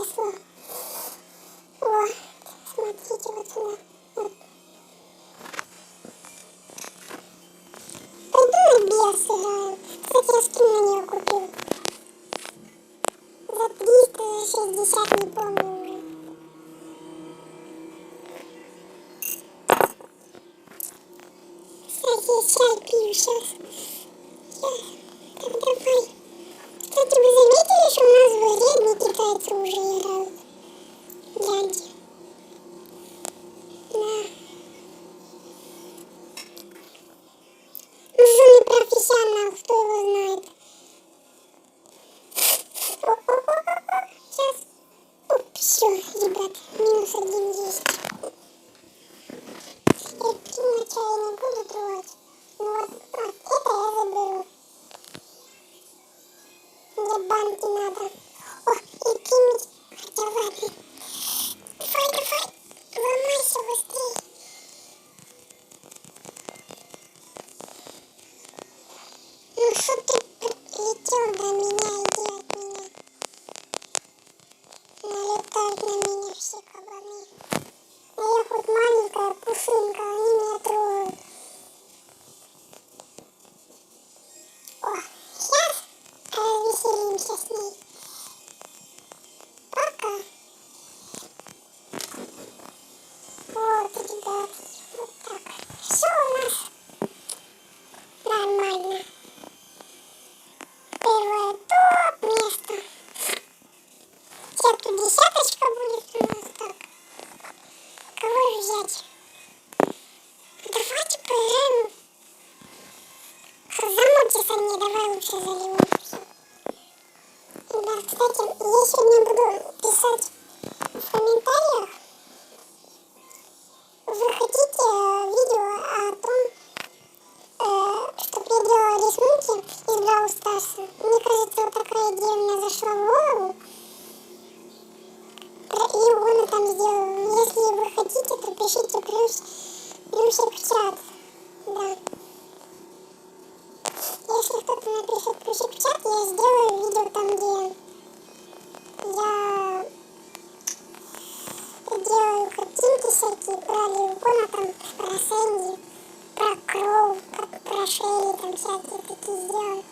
число. О, смотрите вот сюда. Вот. Пойду на бес сыграю. Кстати, я скин на нее купил. За 360, не помню уже. Кстати, я чай пью сейчас. Так, давай. Кстати, вы заметили, что у нас в игре одни китайцы уже играют? Гляньте. Да. Ну, он профессионал, кто его знает. Сейчас. Оп, все, ребят, минус 1 есть. Эпичного чая не буду трогать. Ну вот это я заберу. Мне банки надо. О, и кинуть. Хотя ладно. Давай, ломайся быстрее. Ну что ты летел до меня, иди от меня. Налетают на меня все кабаны. А я хоть маленькая пушинка, они меня трогают. О, сейчас развеселимся с ней. Пока. Вот, ребят, вот так. Все у нас нормально. Первое топ место. Сейчас тут десяточка будет у нас. Так. Кого же взять? Давайте поиграем. За Мортиса мне давай лучше за Леон. Ребят, кстати, я сегодня буду писать в комментариях. Вы хотите видео о том, чтобы я делала рисунки из Brawl Stars? Мне кажется, вот такая идея у меня зашла в голову. И он там сделал. Если вы хотите, то пишите плюсик в чат. Да. Если кто-то напишет плюсик в чат, я сделаю видео там, где я делаю картинки всякие про Леона, там, про Сэнди, про Кроу, про Шелли, там всякие такие сделаю.